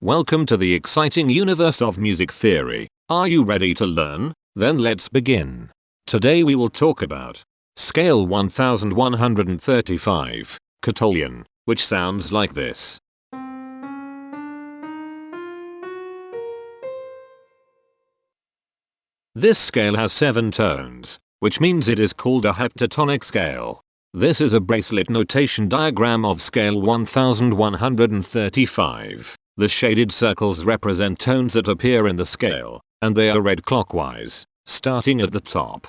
Welcome to the exciting universe of music theory. Are you ready to learn? Then let's begin. Today we will talk about Scale 1135, Katolian, which sounds like this. This scale has 7 tones, which means it is called a heptatonic scale. This is a bracelet notation diagram of scale 1135. The shaded circles represent tones that appear in the scale, and they are read clockwise, starting at the top.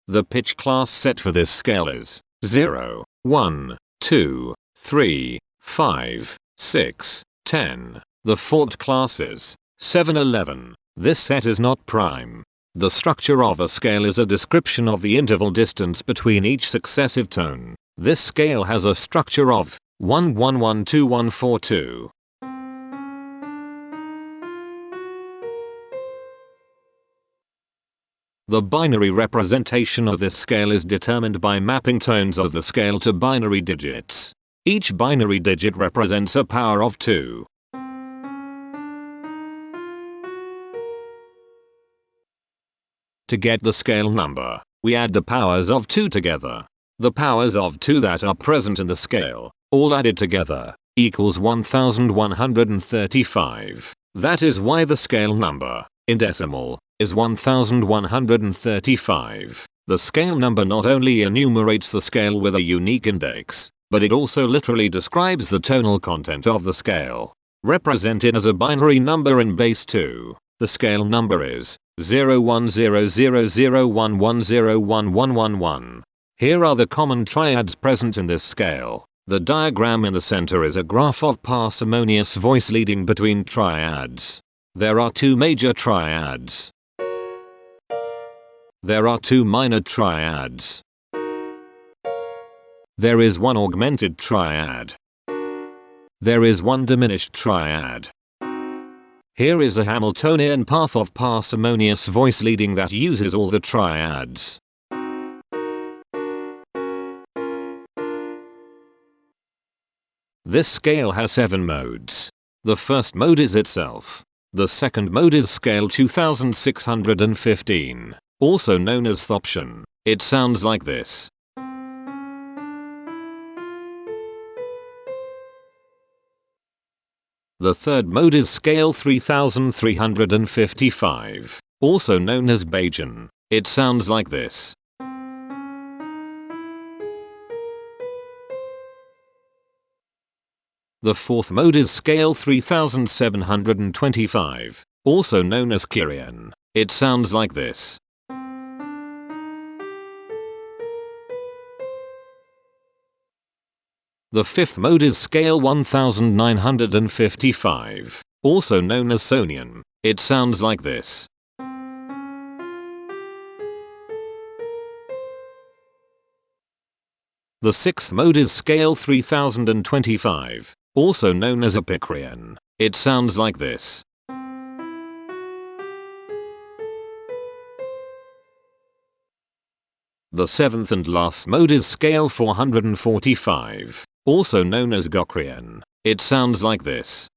The pitch class set for this scale is 0, 1, 2, 3, 5, 6, 10. The fault class is 7, 11. This set is not prime. The structure of a scale is a description of the interval distance between each successive tone. This scale has a structure of 1 1 1 2 1 4 2. The binary representation of this scale is determined by mapping tones of the scale to binary digits. Each binary digit represents a power of 2. To get the scale number, we add the powers of 2 together. The powers of 2 that are present in the scale, all added together, equals 1135. That is why the scale number, in decimal, is 1135. The scale number not only enumerates the scale with a unique index, but it also literally describes the tonal content of the scale. Represented as a binary number in base 2, the scale number is 010001101111. Here are the common triads present in this scale. The diagram in the center is a graph of parsimonious voice leading between triads. There are 2 major triads. There are 2 minor triads. There is 1 augmented triad. There is 1 diminished triad. Here is a Hamiltonian path of parsimonious voice leading that uses all the triads. This scale has 7 modes. The first mode is itself. The second mode is scale 2615, also known as thoption. It sounds like this. The third mode is scale 3355, also known as Bayesian. It sounds like this. The fourth mode is scale 3725, also known as Kyrian. It sounds like this. The fifth mode is scale 1955, also known as Sonian. It sounds like this. The sixth mode is scale 3025, also known as Epicurean. It sounds like this. The seventh and last mode is scale 445, also known as Gocrian. It sounds like this.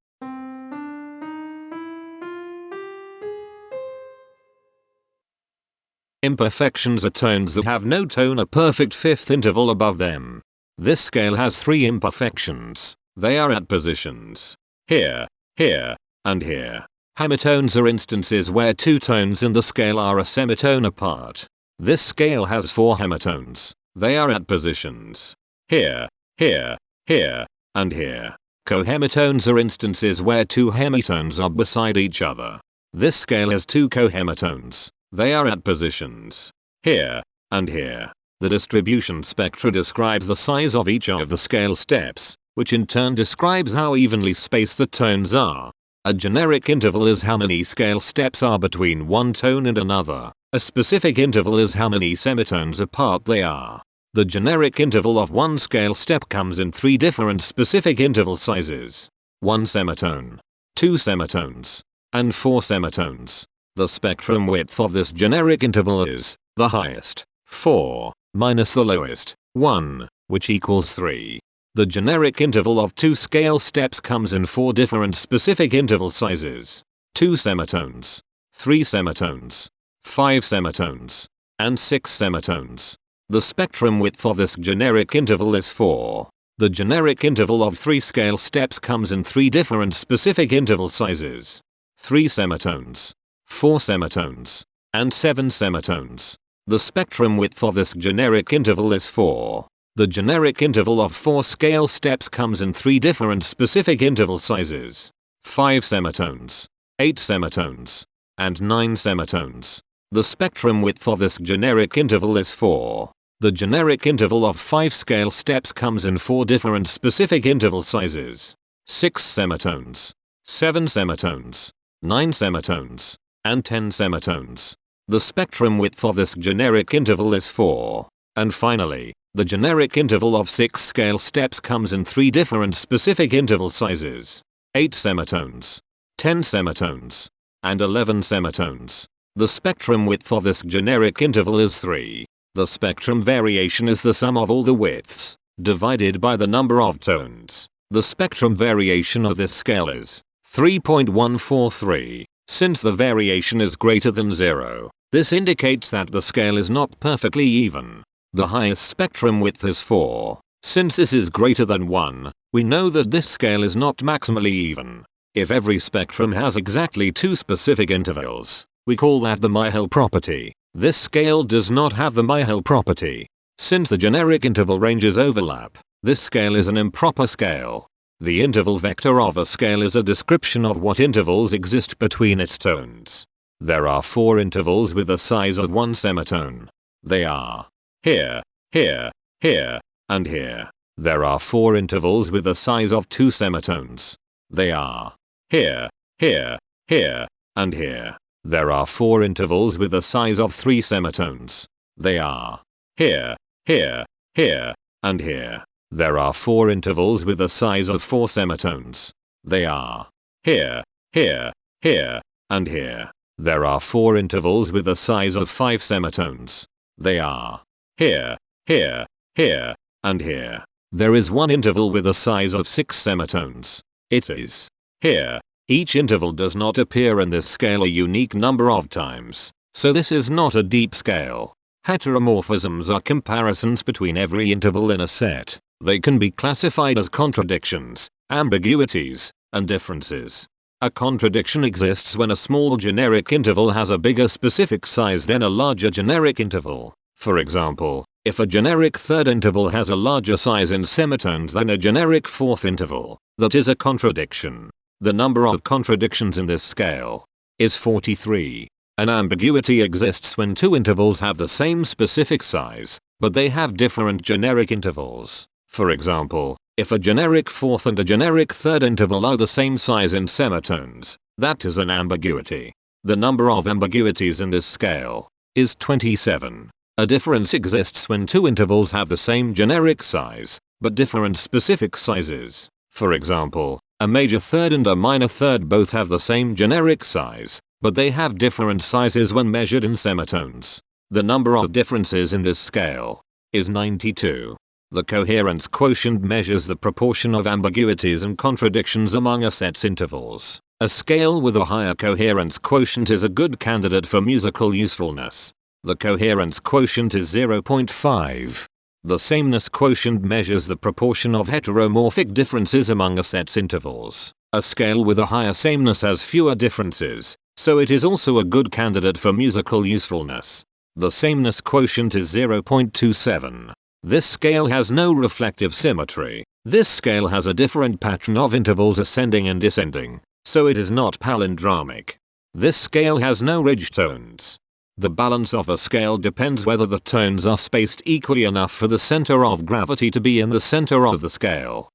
Imperfections are tones that have no tone, a perfect fifth interval above them. This scale has 3 imperfections. They are at positions here, here, and here. Hemitones are instances where 2 tones in the scale are a semitone apart. This scale has 4 hemitones. They are at positions here, here, here, and here. Cohemitones are instances where 2 hemitones are beside each other. This scale has 2 cohemitones. They are at positions here and here. The distribution spectra describes the size of each of the scale steps, which in turn describes how evenly spaced the tones are. A generic interval is how many scale steps are between one tone and another. A specific interval is how many semitones apart they are. The generic interval of one scale step comes in 3 different specific interval sizes: 1 semitone, 2 semitones, and 4 semitones. The spectrum width of this generic interval is the highest, 4, minus the lowest, 1. which equals 3. The generic interval of 2 scale steps comes in 4 different specific interval sizes. 2 semitones, 3 semitones, 5 semitones, and 6 semitones. The spectrum width of this generic interval is 4. The generic interval of 3 scale steps comes in 3 different specific interval sizes. 3 semitones, 4 semitones, and 7 semitones. The spectrum width of this generic interval is 4. The generic interval of 4 scale steps comes in 3 different specific interval sizes. 5 semitones, 8 semitones, and 9 semitones. The spectrum width of this generic interval is 4. The generic interval of 5 scale steps comes in 4 different specific interval sizes. 6 semitones, 7 semitones, 9 semitones, and 10 semitones. The spectrum width of this generic interval is 4. And finally, the generic interval of 6 scale steps comes in 3 different specific interval sizes. 8 semitones, 10 semitones, and 11 semitones. The spectrum width of this generic interval is 3. The spectrum variation is the sum of all the widths, divided by the number of tones. The spectrum variation of this scale is 3.143. Since the variation is greater than 0, this indicates that the scale is not perfectly even. The highest spectrum width is 4. Since this is greater than 1, we know that this scale is not maximally even. If every spectrum has exactly 2 specific intervals, we call that the Myhill property. This scale does not have the Myhill property. Since the generic interval ranges overlap, this scale is an improper scale. The interval vector of a scale is a description of what intervals exist between its tones. There are 4 intervals with the size of 1 semitone. They are here, here, here, and here. There are 4 intervals with the size of 2 semitones. They are here, here, here, and here. There are 4 intervals with the size of 3 semitones. They are here, here, here, and here. There are 4 intervals with the size of 4 semitones. They are here, here, here, and here. There are 4 intervals with the size of 5 semitones. They are here, here, here, and here. There is 1 interval with a size of 6 semitones. It is here. Each interval does not appear in this scale a unique number of times, so this is not a deep scale. Heteromorphisms are comparisons between every interval in a set. They can be classified as contradictions, ambiguities, and differences. A contradiction exists when a small generic interval has a bigger specific size than a larger generic interval. For example, if a generic third interval has a larger size in semitones than a generic fourth interval, that is a contradiction. The number of contradictions in this scale is 43. An ambiguity exists when 2 intervals have the same specific size, but they have different generic intervals. For example, if a generic fourth and a generic third interval are the same size in semitones, that is an ambiguity. The number of ambiguities in this scale is 27. A difference exists when 2 intervals have the same generic size, but different specific sizes. For example, a major third and a minor third both have the same generic size, but they have different sizes when measured in semitones. The number of differences in this scale is 92. The coherence quotient measures the proportion of ambiguities and contradictions among a set's intervals. A scale with a higher coherence quotient is a good candidate for musical usefulness. The coherence quotient is 0.5. The sameness quotient measures the proportion of heteromorphic differences among a set's intervals. A scale with a higher sameness has fewer differences, so it is also a good candidate for musical usefulness. The sameness quotient is 0.27. This scale has no reflective symmetry. This scale has a different pattern of intervals ascending and descending, so it is not palindromic. This scale has no ridge tones. The balance of a scale depends whether the tones are spaced equally enough for the center of gravity to be in the center of the scale.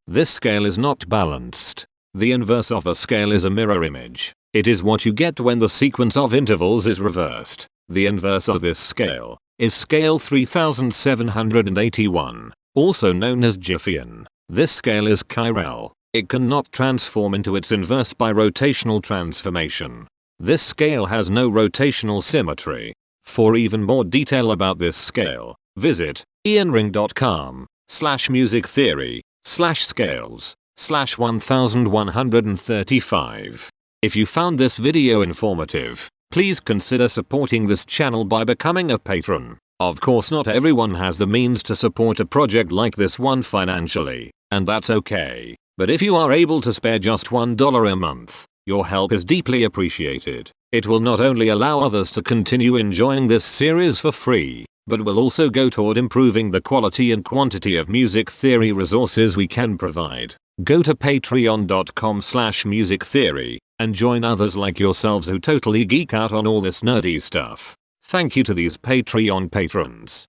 This scale is not balanced. The inverse of a scale is a mirror image. It is what you get when the sequence of intervals is reversed. The inverse of this scale is scale 3781, also known as Jiffian. This scale is chiral. It cannot transform into its inverse by rotational transformation. This scale has no rotational symmetry. For even more detail about this scale, visit ianring.com/musictheory/scales/1135. If you found this video informative, please consider supporting this channel by becoming a patron. Of course, not everyone has the means to support a project like this one financially, and that's okay. But if you are able to spare just $1 a month, your help is deeply appreciated. It will not only allow others to continue enjoying this series for free, but will also go toward improving the quality and quantity of music theory resources we can provide. Go to patreon.com/musictheory and join others like yourselves who totally geek out on all this nerdy stuff. Thank you to these Patreon patrons.